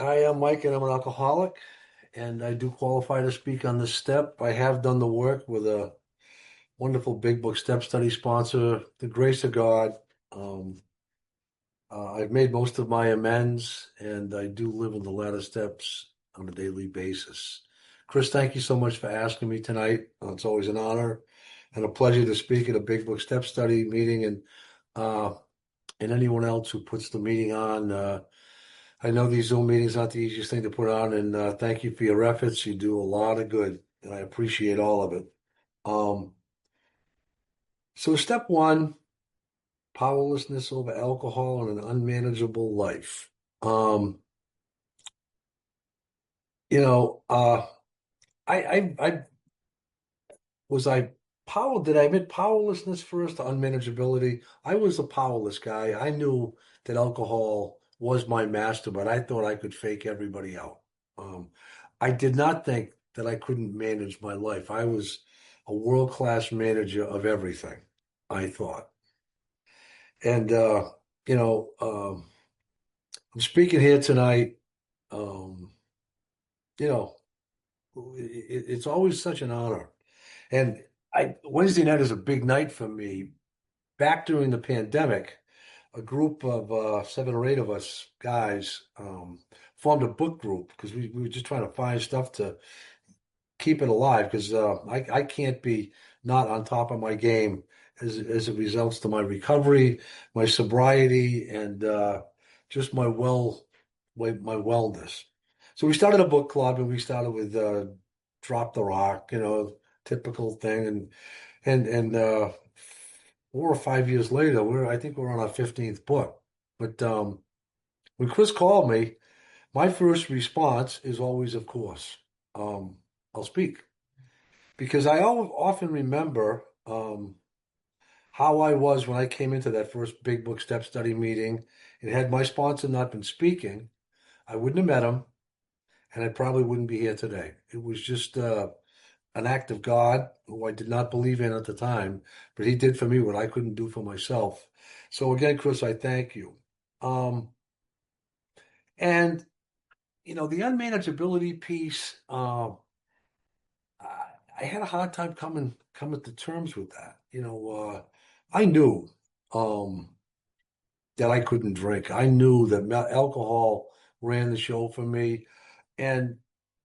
Hi, I'm Mike, and I'm an alcoholic, and I do qualify to speak on this step. I have done the work with a wonderful Big Book Step Study sponsor, the grace of God. Um, I've made most of my amends, and I do live in the latter steps on a daily basis. Chris, thank you so much for asking me tonight. It's always an honor and a pleasure to speak at a Big Book Step Study meeting, uh, and anyone else who puts the meeting on. I know these Zoom meetings aren't the easiest thing to put on, and thank you for your efforts. You do a lot of good, and I appreciate all of it. Um, so, step one, powerlessness over alcohol and an unmanageable life. Um, you know, uh, I was I power. Did I admit powerlessness first, or unmanageability? I was a powerless guy. I knew that alcohol was my master, but I thought I could fake everybody out. Um, I did not think that I couldn't manage my life. I was a world-class manager of everything, I thought. And you know, I'm speaking here tonight. Um, you know, it's always such an honor. And Wednesday night is a big night for me. Back during the pandemic, a group of 7 or 8 of us guys formed a book group because we were just trying to find stuff to keep it alive because I can't be not on top of my game as it results to my recovery, my sobriety, and just my wellness. So we started a book club, and we started with Drop the Rock, typical thing, and 4 or 5 years later, I think we're on our 15th book. But when Chris called me, my first response is always, of course, um, I'll speak. Because often remember how I was when I came into that first Big Book Step Study meeting. And had my sponsor not been speaking, I wouldn't have met him, and I probably wouldn't be here today. It was just an act of God, who I did not believe in at the time, but he did for me what I couldn't do for myself. So again, Chris, I thank you. Um, and the unmanageability piece, I had a hard time coming to terms with that. I knew um, that I couldn't drink. I knew that alcohol ran the show for me, and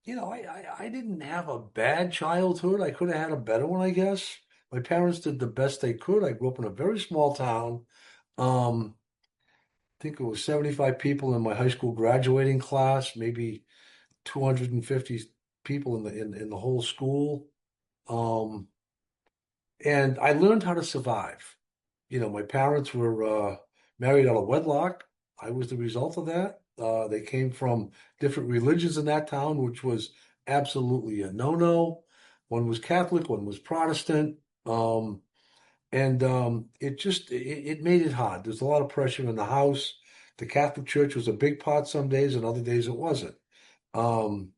I didn't have a bad childhood. I could have had a better one, I guess. My parents did the best they could. I grew up in a very small town. Um, I think it was 75 people in my high school graduating class, maybe 250 people in the whole school. Um, and I learned how to survive. My parents were married out of wedlock. I was the result of that. They came from different religions in that town, which was absolutely a no-no. One was Catholic, one was Protestant. And it made it hard. There's a lot of pressure in the house. The Catholic Church was a big part some days, and other days it wasn't. Um,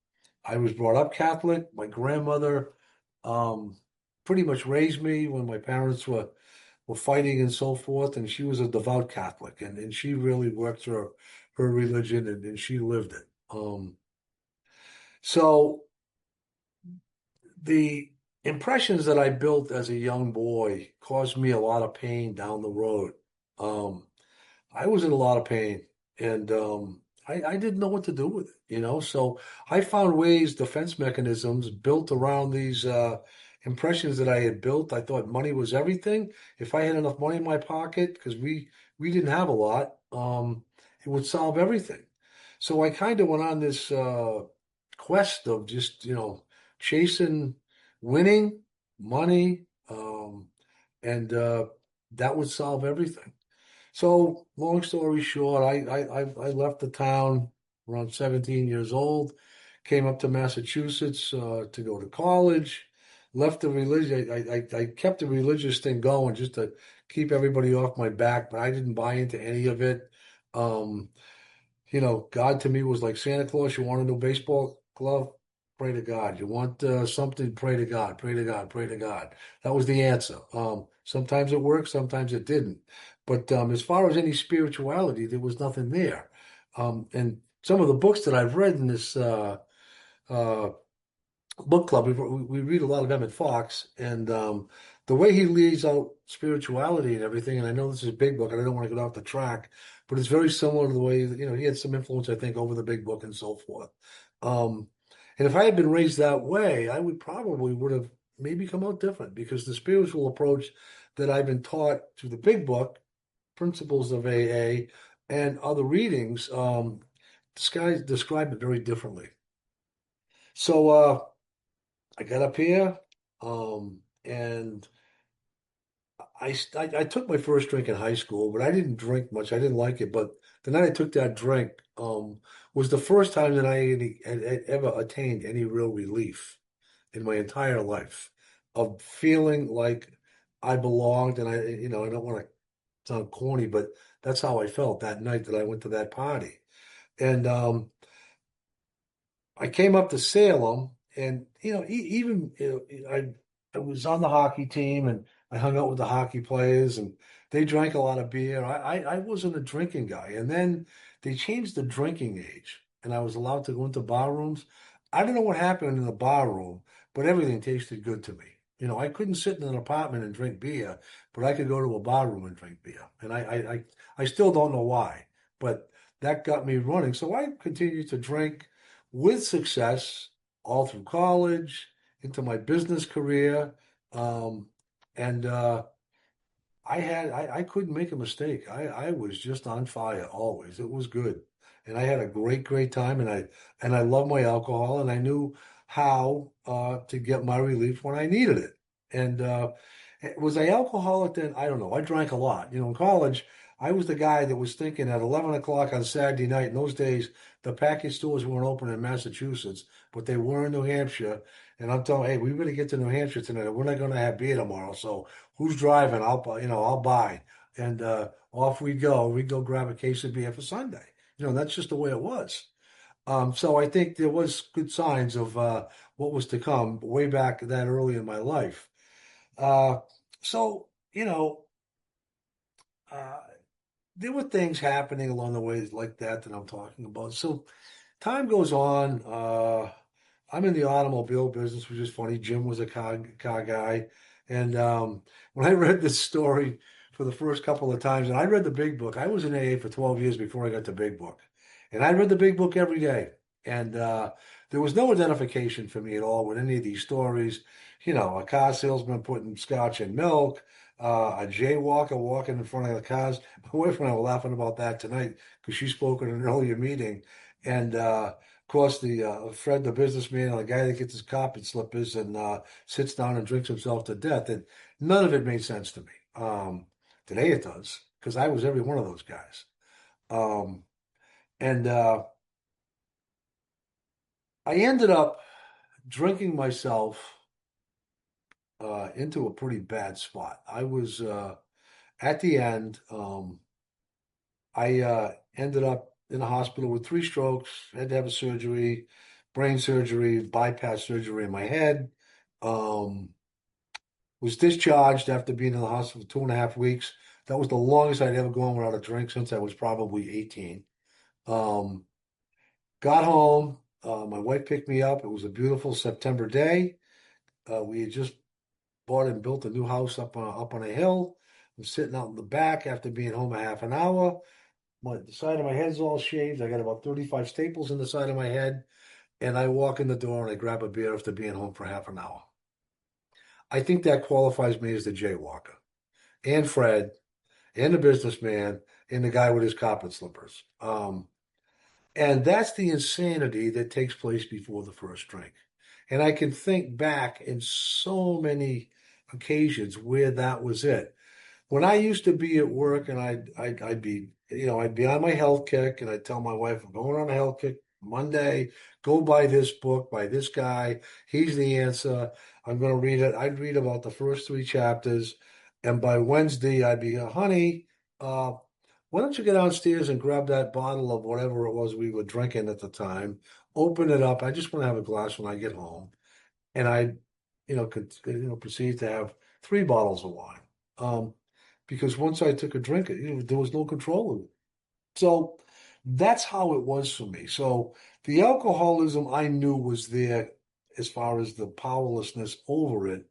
I was brought up Catholic. My grandmother um, pretty much raised me when my parents were fighting and so forth, and she was a devout Catholic, and she really worked her religion, and she lived it. So the impressions that I built as a young boy caused me a lot of pain down the road. Um, I was in a lot of pain, and I didn't know what to do with it. So I found ways, defense mechanisms built around these impressions that I had built. I thought money was everything. If I had enough money in my pocket, because we didn't have a lot, it would solve everything. So I kind of went on this quest of just, chasing winning, money, and that would solve everything. So, long story short, I left the town around 17 years old, came up to Massachusetts to go to college, left the religion. I kept the religious thing going just to keep everybody off my back, but I didn't buy into any of it. Um, God to me was like Santa Claus. You want a new baseball glove? Pray to God. You want something? Pray to God. Pray to God. Pray to God. That was the answer. Sometimes it worked, sometimes it didn't. But as far as any spirituality, there was nothing there. And some of the books that I've read in this uh, book club, we read a lot of Emmett Fox, and the way he lays out spirituality and everything. And I know this is a big book, and I don't want to get off the track, but it's very similar to the way he had some influence, I think, over the big book and so forth. Um, and if I had been raised that way, I would have maybe come out different because the spiritual approach that I've been taught through the big book, Principles of AA, and other readings, this guy described it very differently. So I got up here, and I took my first drink in high school, but I didn't drink much. I didn't like it. But the night I took that drink, was the first time that had ever attained any real relief in my entire life of feeling like I belonged. And I don't want to sound corny, but that's how I felt that night that I went to that party. And I came up to Salem, and even I was on the hockey team, and I hung out with the hockey players, and they drank a lot of beer. I wasn't a drinking guy, and then they changed the drinking age, and I was allowed to go into bar rooms. I don't know what happened in the bar room, but everything tasted good to me. I couldn't sit in an apartment and drink beer, but I could go to a bar room and drink beer, and I still don't know why, but that got me running. So I continued to drink with success all through college, into my business career. Um, and I couldn't make a mistake. I was just on fire always. It was good. And I had a great time, and I love my alcohol, and I knew how to get my relief when I needed it. And was I alcoholic then? I don't know. I drank a lot. In college, I was the guy that was thinking at 11 o'clock on Saturday night. In those days, the package stores weren't open in Massachusetts, but they were in New Hampshire. And I'm telling, hey, we better get to New Hampshire tonight. We're not going to have beer tomorrow. So who's driving? I'll buy. And off we go. We go grab a case of beer for Sunday. That's just the way it was. So I think there was good signs of what was to come way back that early in my life. Uh, so, uh, there were things happening along the way like that I'm talking about. So time goes on. I'm in the automobile business, which is funny. Jim was a car guy. And when I read this story for the first couple of times, and I read the big book, I was in AA for 12 years before I got the big book. And I read the big book every day. And there was no identification for me at all with any of these stories. A car salesman putting scotch in milk, a jaywalker walking in front of the cars. My wife and I were laughing about that tonight because she spoke at an earlier meeting. And of course, the Fred, the businessman, and the guy that gets his carpet slippers and sits down and drinks himself to death. And none of it made sense to me. Today it does, because I was every one of those guys. Um, and I ended up drinking myself into a pretty bad spot. I was at the end. I ended up in the hospital with 3 strokes, had to have a surgery, brain surgery, bypass surgery in my head. Um, was discharged after being in the hospital for 2.5 weeks. That was the longest I'd ever gone without a drink since I was probably 18. Um, got home. My wife picked me up. It was a beautiful September day. We had just bought and built a new house up on a hill. I'm sitting out in the back after being home a half an hour. The side of my head's all shaved. I got about 35 staples in the side of my head. And I walk in the door and I grab a beer after being home for half an hour. I think that qualifies me as the jaywalker, and Fred, and the businessman, and the guy with his carpet slippers. And that's the insanity that takes place before the first drink. And I can think back in so many occasions where that was it. When I used to be at work, and I'd be on my health kick, and I'd tell my wife, I'm going on a health kick Monday. Go buy this book by this guy. He's the answer. I'm going to read it. I'd read about the first 3 chapters, and by Wednesday I'd be, honey, uh, why don't you get downstairs and grab that bottle of whatever it was we were drinking at the time? Open it up. I just want to have a glass when I get home, and I, proceed to have 3 bottles of wine. Because once I took a drink, there was no control of it. So That's how it was for me. So the alcoholism I knew was there as far as the powerlessness over it,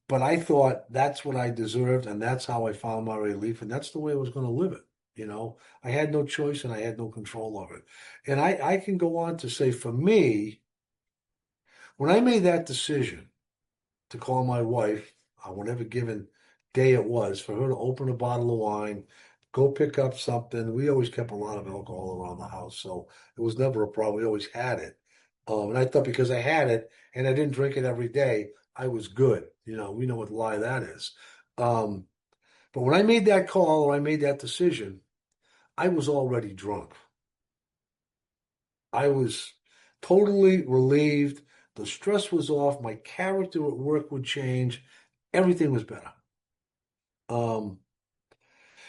but I thought that's what I deserved and that's how I found my relief and that's the way I was going to live it. I had no choice and I had no control of it. And I can go on to say for me, when I made that decision to call my wife on whatever given day it was for her to open a bottle of wine, go pick up something. We always kept a lot of alcohol around the house, so it was never a problem. We always had it. And I thought because I had it and I didn't drink it every day, I was good. We know what lie that is. Um, but when I made that call or I made that decision, I was already drunk. I was totally relieved. The stress was off. My character at work would change. Everything was better. Um,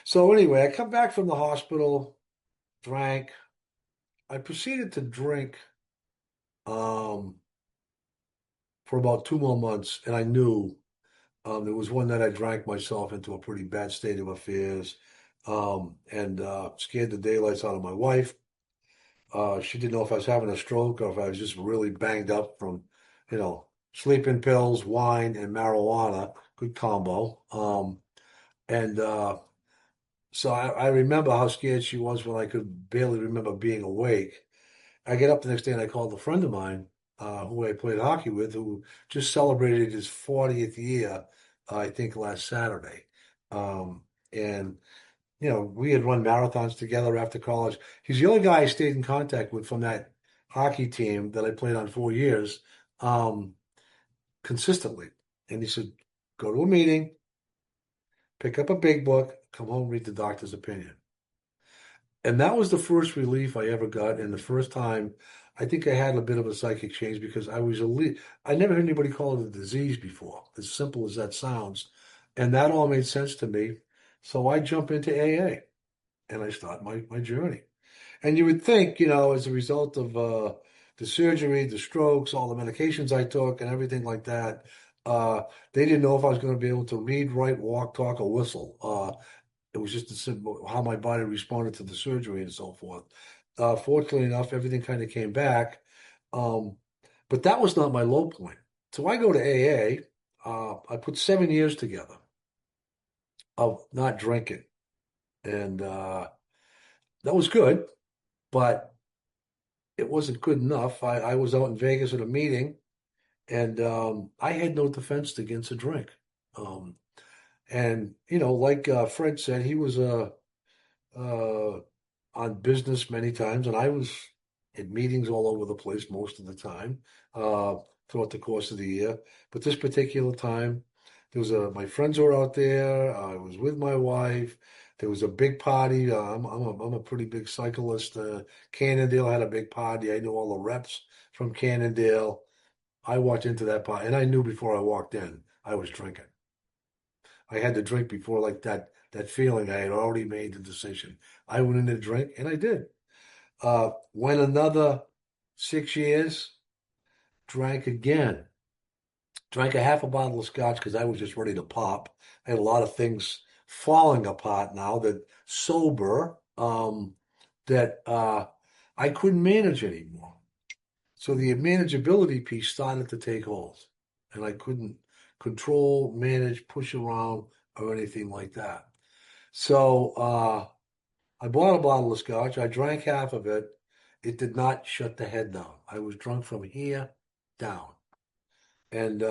so anyway, I come back from the hospital, drank. I proceeded to drink um, for about 2 more months, and I knew there was one night I drank myself into a pretty bad state of affairs, and scared the daylights out of my wife. She didn't know if I was having a stroke or if I was just really banged up from, sleeping pills, wine, and marijuana. Good combo. And So I remember how scared she was when I could barely remember being awake. I get up the next day and I called a friend of mine who I played hockey with, who just celebrated his 40th year, I think last Saturday. And we had run marathons together after college. He's the only guy I stayed in contact with from that hockey team that I played on 4 years, um, consistently. And he said, go to a meeting, pick up a big book, come home, read the doctor's opinion. And that was the first relief I ever got, and the first time I think I had a bit of a psychic change because I never heard anybody call it a disease before, as simple as that sounds. And that all made sense to me. So I jump into AA and I start my journey. And you would think, as a result of the surgery, the strokes, all the medications I took, and everything like that, uh, they didn't know if I was going to be able to read, write, walk, talk, or whistle. It was just a simple how my body responded to the surgery and so forth. Fortunately enough, everything kind of came back. Um, but that was not my low point. So I go to AA. I put 7 years together of not drinking. And that was good, but it wasn't good enough. I was out in Vegas at a meeting and I had no defense against a drink. Um, and, like Fred said, he was uh, on business many times, and I was in meetings all over the place most of the time uh, throughout the course of the year. But this particular time, there was my friends were out there. I was with my wife. There was a big party. I'm a pretty big cyclist. Cannondale had a big party. I knew all the reps from Cannondale. I walked into that party, and I knew before I walked in, I was drinking. I had to drink before, like that feeling. I had already made the decision. I went in to drink, and I did. Went another 6 years, drank again. Drank a half a bottle of scotch because I was just ready to pop. I had a lot of things falling apart now that sober, that I couldn't manage anymore. So the manageability piece started to take hold, and I couldn't control, manage, push around, or anything like that. So I bought a bottle of scotch. I drank half of it. It did not shut the head down. I was drunk from here down. And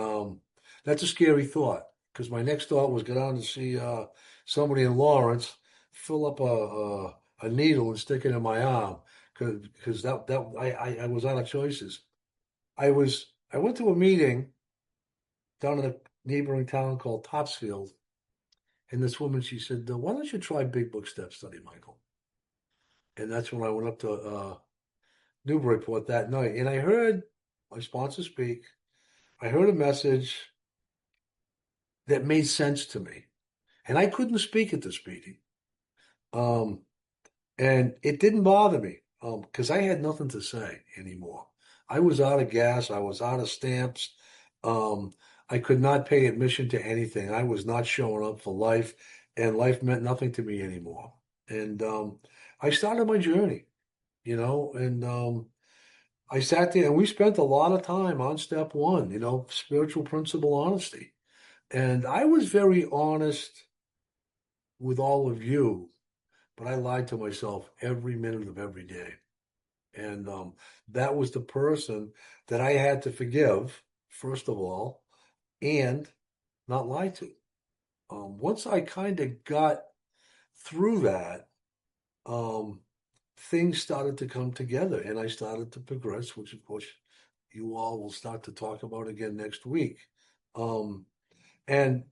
that's a scary thought because my next thought was go down and see somebody in Lawrence, fill up a needle and stick it in my arm because I was out of choices. I went to a meeting down in a neighboring town called Topsfield, and this woman she said, "Why don't you try Big Book Step Study, Michael?" And that's when I went up to Newburyport that night, and I heard my sponsor speak. I heard a message that made sense to me, and I couldn't speak at this meeting, um, and it didn't bother me because I had nothing to say anymore. I was out of gas. I was out of stamps. Um, I could not pay admission to anything. I was not showing up for life, and life meant nothing to me anymore. And I started my journey. and I sat there and we spent a lot of time on step one, spiritual principle honesty. And I was very honest with all of you, but I lied to myself every minute of every day. And that was the person that I had to forgive, first of all, and not lie to. Once I kind of got through that, um, things started to come together and I started to progress, which of course you all will start to talk about again next week. Um, and,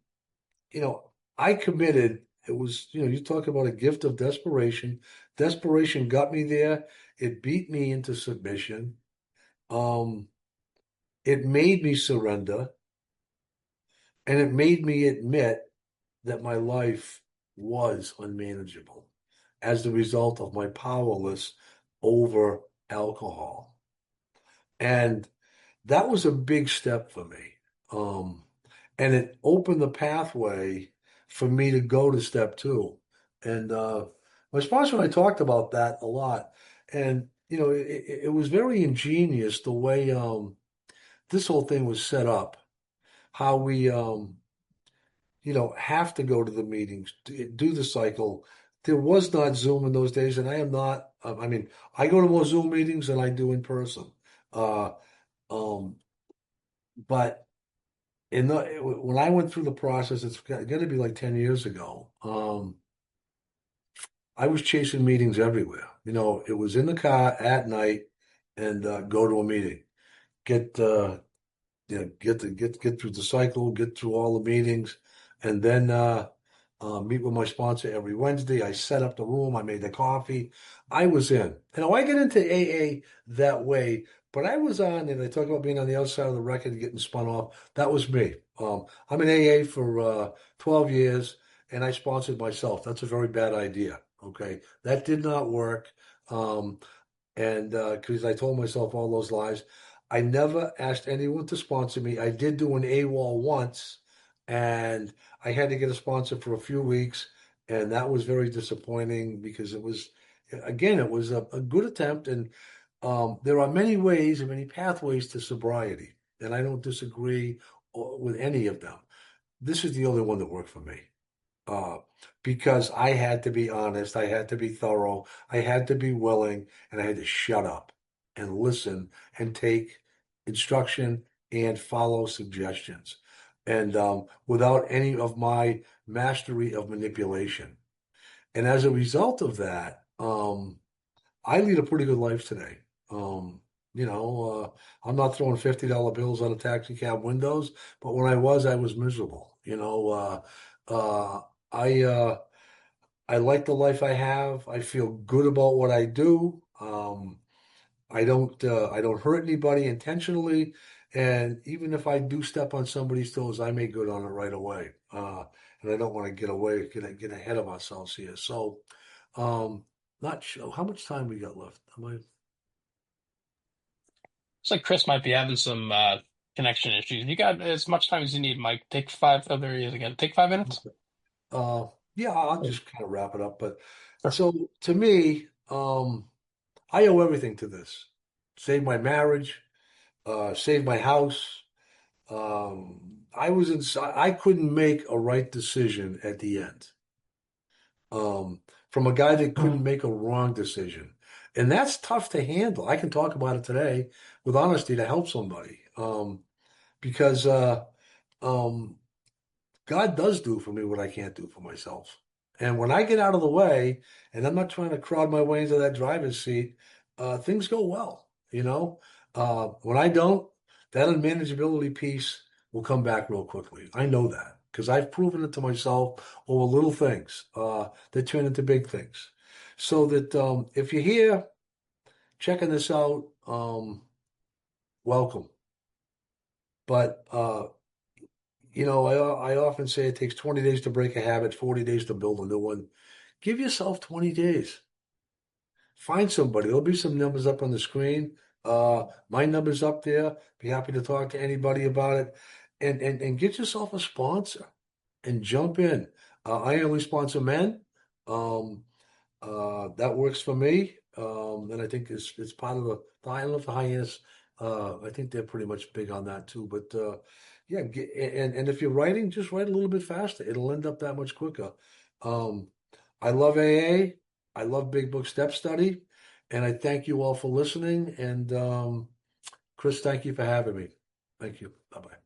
you know, I committed, it was, you talk about a gift of desperation. Desperation got me there. It beat me into submission. Um, it made me surrender and it made me admit that my life was unmanageable as the result of my powerless over alcohol. And that was a big step for me. Um, and it opened the pathway for me to go to step two. And my sponsor and I talked about that a lot. And, it was very ingenious the way this whole thing was set up, how we, have to go to the meetings, do the cycle. There was not Zoom in those days, and I am not. I mean, I go to more Zoom meetings than I do in person. Uh, um, but when I went through the process, it's got to be like 10 years ago. I was chasing meetings everywhere. It was in the car at night and go to a meeting, get get through the cycle, get through all the meetings, and then meet with my sponsor every Wednesday. I set up the room, I made the coffee. I was in. I get into AA that way, but I was on, and I talk about being on the outside of the record and getting spun off. That was me. I'm in AA for 12 years, and I sponsored myself. That's a very bad idea. Okay, that did not work. Um, and because I told myself all those lies. I never asked anyone to sponsor me. I did do an AWOL once, and I had to get a sponsor for a few weeks, and that was very disappointing because it was a good attempt, and there are many ways and many pathways to sobriety, and I don't disagree with any of them. This is the only one that worked for me uh, because I had to be honest, I had to be thorough, I had to be willing, and I had to shut up and listen and take instruction and follow suggestions. And without any of my mastery of manipulation. And as a result of that, I lead a pretty good life today. Um, I'm not throwing $50 bills on a taxi cab windows, but when I was miserable. Uh, I uh, I like the life I have. I feel good about what I do. I don't hurt anybody intentionally, and even if I do step on somebody's toes, I make good on it right away. And I don't want to get ahead of ourselves here. So, um, not sure how much time we got left. Am I? Looks like Chris might be having some connection issues. You got as much time as you need, Mike. Take five. Oh, there he is again. Take 5 minutes. Uh, yeah, I'll just kind of wrap it up. But Sure. so to me, I owe everything to this. Saved my marriage, saved my house. I was inside. I couldn't make a right decision at the end. From a guy that couldn't make a wrong decision, and that's tough to handle. I can talk about it today with honesty to help somebody, because um, God does do for me what I can't do for myself. And when I get out of the way, and I'm not trying to crowd my way into that driver's seat, things go well. When I don't, that unmanageability piece will come back real quickly. I know that because I've proven it to myself over little things that turn into big things. So that if you're here checking this out, welcome. But I often say it takes 20 days to break a habit, 40 days to build a new one. Give yourself 20 days. Find somebody. There'll be some numbers up on the screen. My number's up there. Be happy to talk to anybody about it. And get yourself a sponsor and jump in. I only sponsor men. That works for me. and I think it's part of I don't know if the Hyannis, I think they're pretty much big on that too. But yeah, and if you're writing, just write a little bit faster. It'll end up that much quicker. Um, I love AA. I love Big Book Step Study, and I thank you all for listening. And Chris, thank you for having me. Thank you. Bye bye.